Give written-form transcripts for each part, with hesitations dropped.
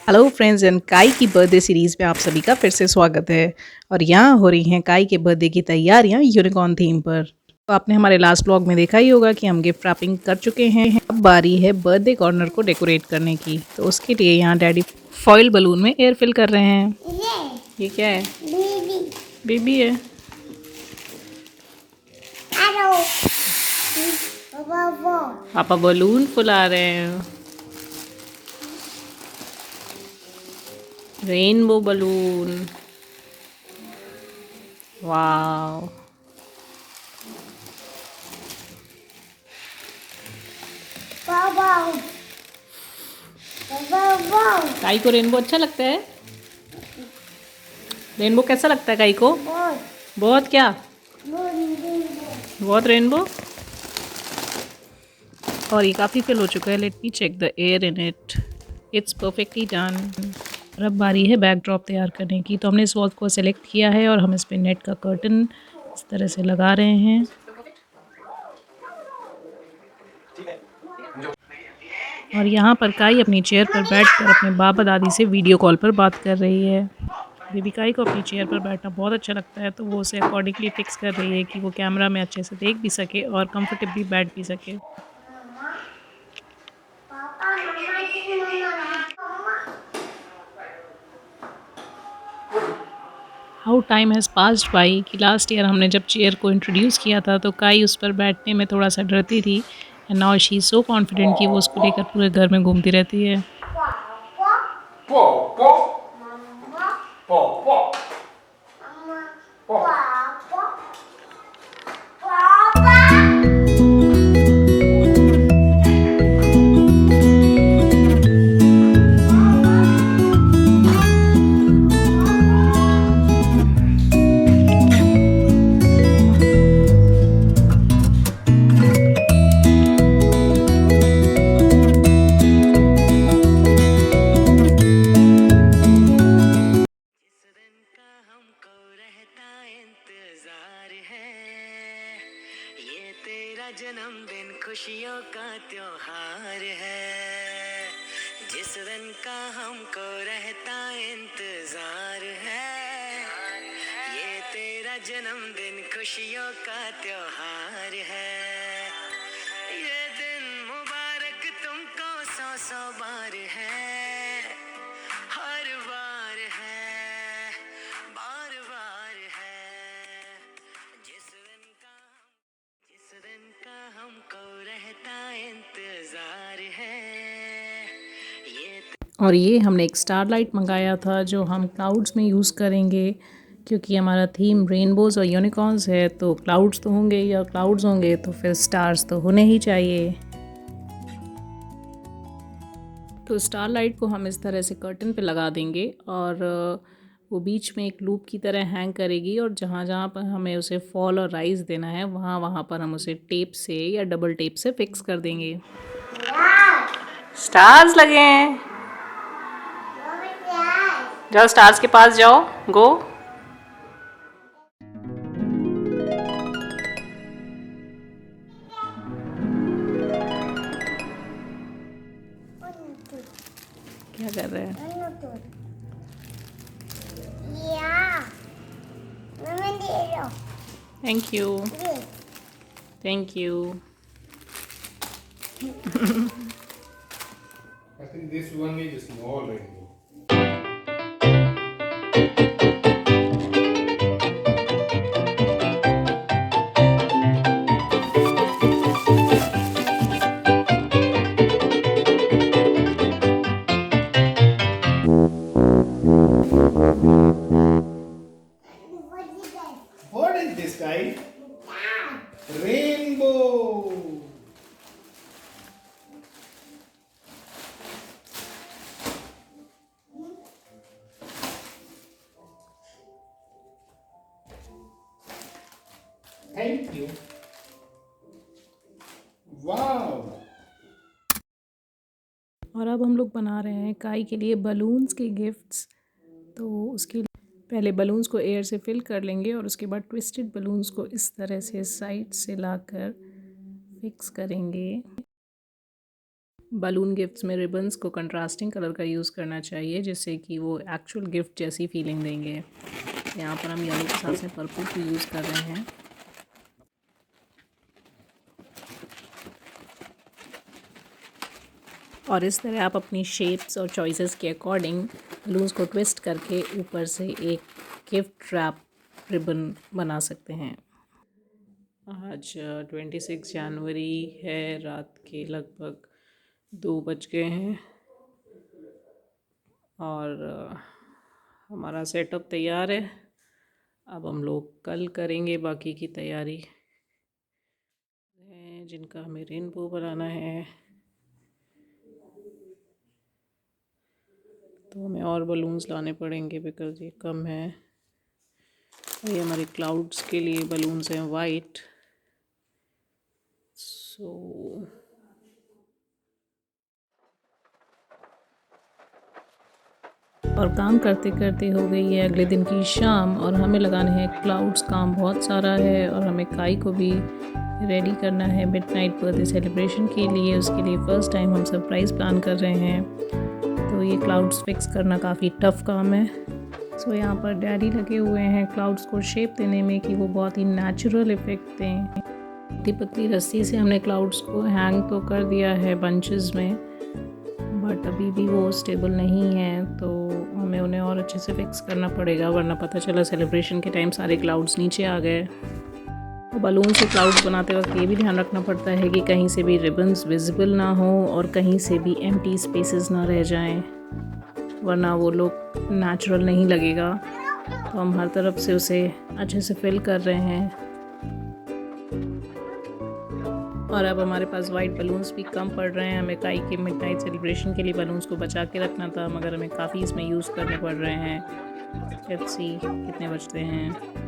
Hello friends and काई की birthday series में आप सभी का फिर से स्वागत है। और यहाँ हो रही हैं काई के बर्थडे की तैयारियां यूनिकॉर्न थीम पर। तो आपने हमारे लास्ट व्लॉग में देखा ही होगा कि हम गिफ्ट रैपिंग कर चुके हैं। अब बारी है बर्थडे कॉर्नर को डेकोरेट करने की। तो उसके लिए यहाँ डैडी फॉइल बलून में एयर फिल कर रहे हैं। ये क्या है? बेबी है। पापा बलून फुला रहे हैं। Rainbow balloon. वाव। काई को रेनबो अच्छा लगता है। रेनबो कैसा लगता है काई को? बहुत क्या? बहुत रेनबो। और ये काफ़ी फिल हो चुका है। Let me check the air in it. It's perfectly done. और अब बारी है बैकड्रॉप तैयार करने की। तो हमने इस वॉल को सेलेक्ट किया है और हम इस पर नेट का कर्टन इस तरह से लगा रहे हैं। और यहाँ पर काई अपनी चेयर पर बैठकर अपने बाबा दादी से वीडियो कॉल पर बात कर रही है। बेबी काई को अपनी चेयर पर बैठना बहुत अच्छा लगता है, तो वो उसे अकॉर्डिंगली फिक्स कर रही है कि वो कैमरा में अच्छे से देख भी सके और कंफर्टेबली बैठ भी सके। How time has passed by कि लास्ट ईयर हमने जब चेयर को इंट्रोड्यूस किया था तो काई उस पर बैठने में थोड़ा सा डरती थी। And now she is so confident कि वो उसको लेकर पूरे घर में घूमती रहती है। जन्मदिन खुशियों का त्योहार है, जिस दिन का हमको रहता इंतजार है। ये तेरा जन्मदिन खुशियों का त्योहार है। ये दिन मुबारक तुमको सौ सौ बार है, हर बार है, बार बार है। जिस दिन का हमको रहता इंतजार है। और ये हमने एक स्टार लाइट मंगाया था जो हम क्लाउड्स में यूज़ करेंगे, क्योंकि हमारा थीम रेनबोज़ और यूनिकॉर्न्स है। तो क्लाउड्स तो होंगे या क्लाउड्स होंगे तो फिर स्टार्स तो होने ही चाहिए। तो स्टार लाइट को हम इस तरह से कर्टन पे लगा देंगे और वो बीच में एक लूप की तरह हैंग करेगी। और जहाँ जहाँ पर हमें उसे फॉल और राइज देना है वहाँ वहाँ पर हम उसे टेप से या डबल टेप से फिक्स कर देंगे। स्टार्स लगे हैं। जाओ स्टार्स के पास जाओ। गो। क्या कर रहे हैं? Thank you. Thank you. I think this one is small rainbow. What is this guy? Rainbow. Thank you. Wow. और अब हम लोग बना रहे हैं काई के लिए बलून्स के गिफ्ट्स। तो उसके लिए पहले बलून्स को एयर से फिल कर लेंगे और उसके बाद ट्विस्टेड बलून्स को इस तरह से साइड से लाकर फिक्स करेंगे। बलून गिफ्ट्स में रिबन्स को कंट्रास्टिंग कलर का यूज़ करना चाहिए जिससे कि वो एक्चुअल गिफ्ट जैसी फीलिंग देंगे। यहाँ पर हम येलो के साथ से पर्पल को यूज़ कर रहे हैं। और इस तरह आप अपनी शेप्स और चॉइसेस के अकॉर्डिंग बलून्स को ट्विस्ट करके ऊपर से एक गिफ्ट रैप रिबन बना सकते हैं। आज 26 जनवरी है, रात के लगभग 2 बज गए हैं और हमारा सेटअप तैयार है। अब हम लोग कल करेंगे बाकी की तैयारी, जिनका हमें रेनबो बनाना है। तो हमें और बलून्स लाने पड़ेंगे बिकॉज़ ये कम है। ये हमारे क्लाउड्स के लिए बलून्स हैं वाइट। सो और काम करते करते हो गई है अगले दिन की शाम और हमें लगाने हैं क्लाउड्स। काम बहुत सारा है और हमें काई को भी रेडी करना है मिडनाइट बर्थडे सेलिब्रेशन के लिए। उसके लिए फ़र्स्ट टाइम हम सरप्राइज़ प्लान कर रहे हैं, तो ये क्लाउड्स फिक्स करना काफ़ी टफ़ काम है। सो यहाँ पर डैडी लगे हुए हैं क्लाउड्स को शेप देने में कि वो बहुत ही नेचुरल इफ़ेक्ट दें। पतली पतली रस्सी से हमने क्लाउड्स को हैंग तो कर दिया है बंचेस में, बट अभी भी वो स्टेबल नहीं है, तो हमें उन्हें और अच्छे से फिक्स करना पड़ेगा, वरना पता चला सेलिब्रेशन के टाइम सारे क्लाउड्स नीचे आ गए। तो बलून से क्लाउड्स बनाते वक्त ये भी ध्यान रखना पड़ता है कि कहीं से भी रिबन्स विजिबल ना हो और कहीं से भी एम्प्टी स्पेसेस ना रह जाएं, वरना वो लोग नेचुरल नहीं लगेगा। तो हम हर तरफ से उसे अच्छे से फिल कर रहे हैं। और अब हमारे पास वाइट बलून्स भी कम पड़ रहे हैं। हमें काई के मिडनाइट सेलिब्रेशन के लिए बलून्स को बचा के रखना था, मगर हमें काफ़ी इसमें यूज़ करने पड़ रहे हैं। लेट्स सी कितने बचते हैं।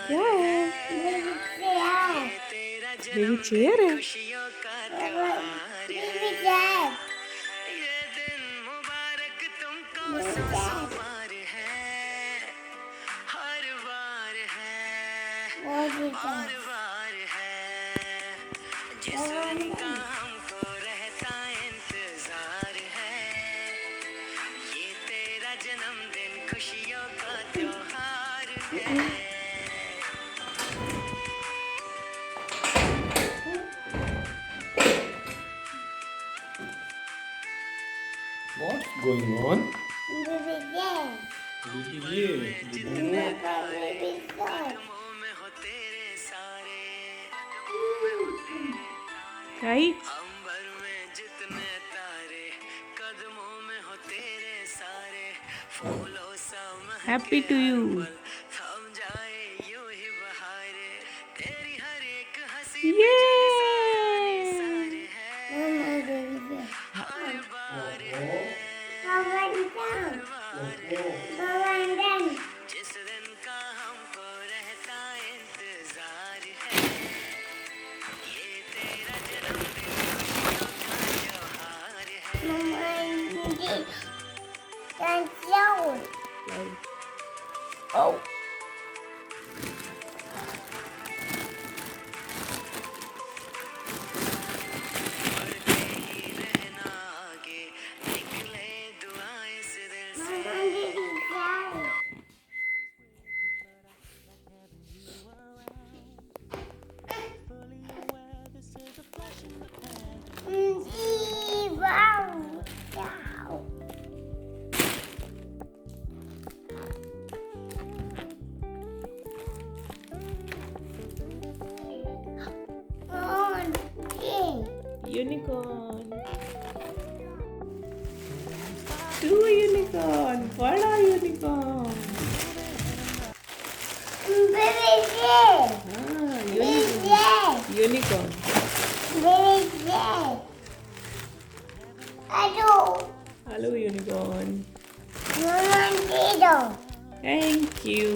क्या है? बेबी चेयर है। खुशियों का त्योहार है। ये दिन मुबारक तुमको सोमवार है। हर बार है, हर बार है, जिस दिन का हमको रहता इंतजार है। ये तेरा जन्मदिन खुशियों का त्योहार है। What's going on? जितने तारे कदमों में हो तेरे सारे, काई अंबर में जितने तारे कदमों में हो तेरे सारे, फूलों सा महके हैप्पी टू यू। हर पल, थम जाए यूं ही बहारे, तेरी हर एक हंसी ये में जैसा निसार है। हर बार है, हर बार है, जिस दिन का हमको रहता इंतजार है। ये तेरा जन्मदिन खुशियों का त्योहार है। ओ बढ़ते ही रहना आगे, निकले दुआएं इस दिल से। यूनिकॉर्न, टू यूनिकॉर्न, बड़ा unicorn. Unicorn. Hello unicorn. Thank you.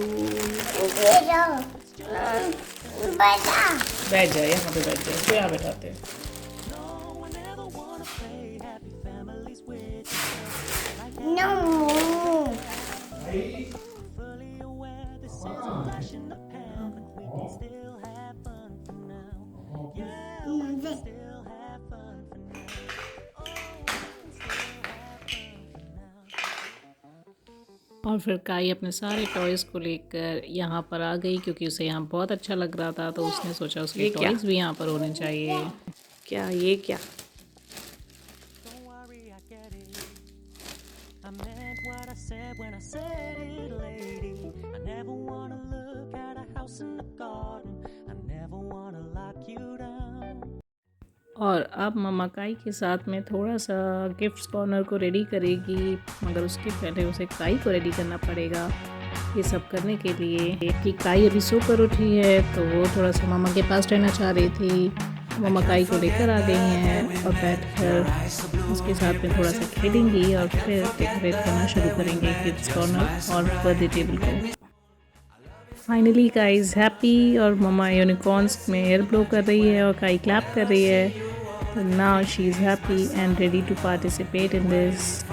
बैठ जा, यहाँ पे बैठ जा, क्या बैठाते हैं। और फिर काई अपने सारे टॉयज़ को लेकर यहाँ पर आ गई, क्योंकि उसे यहाँ बहुत अच्छा लग रहा था, तो उसने सोचा उसके टॉयज़ भी यहाँ पर होने चाहिए। क्या ये क्या? I meant what I said when I said it, lady. I never wanna look at a house in the garden. I never wanna lock you down. और अब मम्मा काई के साथ में थोड़ा सा गिफ्ट्स कॉर्नर को रेडी करेगी, मगर उसके पहले उसे काई को रेडी करना पड़ेगा। ये सब करने के लिए कि काई अभी सो कर उठी है, तो वो थोड़ा सा मम्मा के पास रहना चाह रही थी। मम्मा काई को लेकर आ गई हैं और बैठकर उसके साथ में थोड़ा सा खेलेंगी और फिर डेकोरेट करना शुरू करेंगे गिफ्ट्स कॉर्नर और बर्थडे टेबल को। फाइनली काई इज़ हैप्पी और मम्मा यूनिकॉर्न्स में एयर ब्लो कर रही है और काई क्लैप कर रही है। तो now she is happy and ready to participate in this.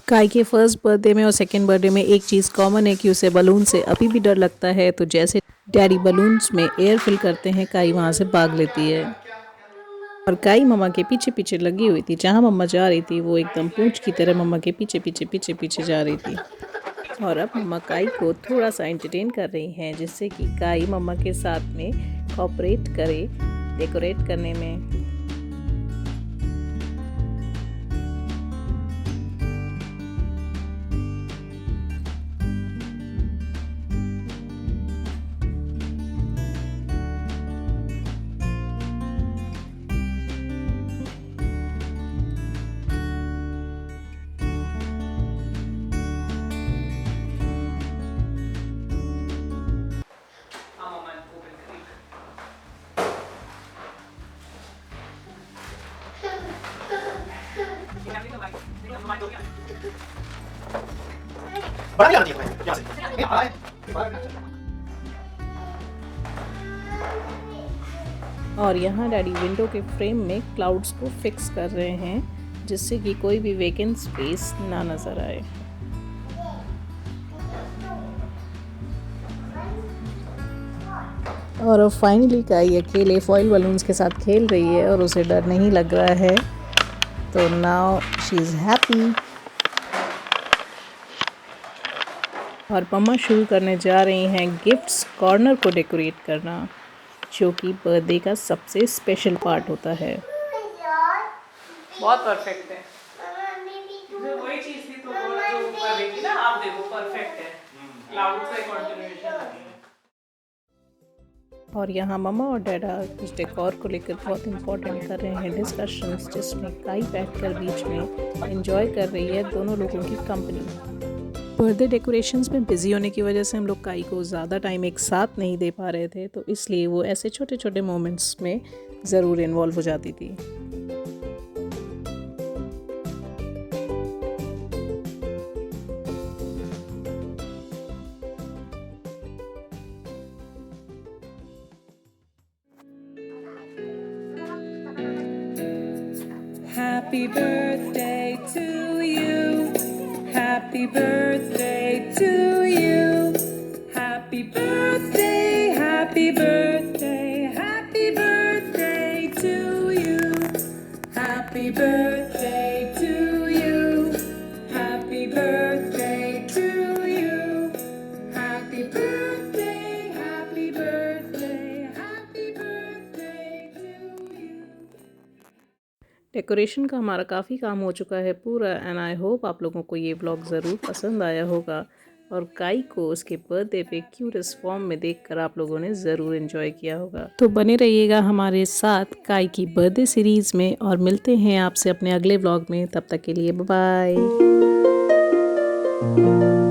काई के फर्स्ट बर्थडे में और सेकंड बर्थडे में एक चीज़ कॉमन है कि उसे बलून से अभी भी डर लगता है। तो जैसे डैडी बलून्स में एयर फिल करते हैं, काई वहाँ से भाग लेती है। और काई मम्मा के पीछे पीछे लगी हुई थी, जहाँ मम्मा जा रही थी वो एकदम पूंछ की तरह मम्मा के पीछे पीछे पीछे पीछे जा रही थी। और अब मम्मा काई को थोड़ा सा एंटरटेन कर रही हैं, जिससे कि काई मम्मा के साथ में कोऑपरेट करे डेकोरेट करने में। बड़ा भी आना चाहिए तुम्हें, यहाँ से। ये बड़ा है, ये बड़ा है। और यहाँ डैडी विंडो के फ्रेम में क्लाउड्स को फिक्स कर रहे हैं, जिससे कि कोई भी वेकेंट स्पेस ना नज़र आए। और अब फाइनली काई अकेले फॉइल बलून्स के साथ खेल रही है और उसे डर नहीं लग रहा है। तो नाउ शी इज़ हैप्पी। और मम्मा शुरू करने जा रही हैं गिफ्ट्स कॉर्नर को डेकोरेट करना, जो कि बर्थडे का सबसे स्पेशल पार्ट होता है। बहुत परफेक्ट है। जो वही चीज़ थी तो वो जो ऊपर देखी ना, आप देखो परफेक्ट है। क्लाउड से कंटिन्यूएशन लगी है। और यहाँ मम्मा और डैडा कुछ डेकोर को लेकर बहुत इंपॉर्टेंट कर रहे हैं डिस्कशंस, जिसमें काई बैठकर बीच में एंजॉय कर रही है दोनों लोगों की कंपनी। बर्थडे डेकोरेशंस में बिज़ी होने की वजह से हम लोग काई को ज़्यादा टाइम एक साथ नहीं दे पा रहे थे, तो इसलिए वो ऐसे छोटे छोटे मोमेंट्स में ज़रूर इन्वॉल्व हो जाती थी। Happy birthday to you. Happy birthday to you. Happy birthday, happy birthday, happy birthday to you. Happy birthday to you. Happy birthday to you. Happy birthday, happy birthday, happy birthday to decoration का हमारा काफ़ी काम हो चुका है पूरा and I hope आप लोगों को ये व्लॉग ज़रूर पसंद आया होगा और काई को उसके बर्थडे पे क्यूटेस्ट फॉर्म में देखकर आप लोगों ने ज़रूर एंजॉय किया होगा। तो बने रहिएगा हमारे साथ काई की बर्थडे सीरीज़ में और मिलते हैं आपसे अपने अगले व्लॉग में। तब तक के लिए बाय बाय।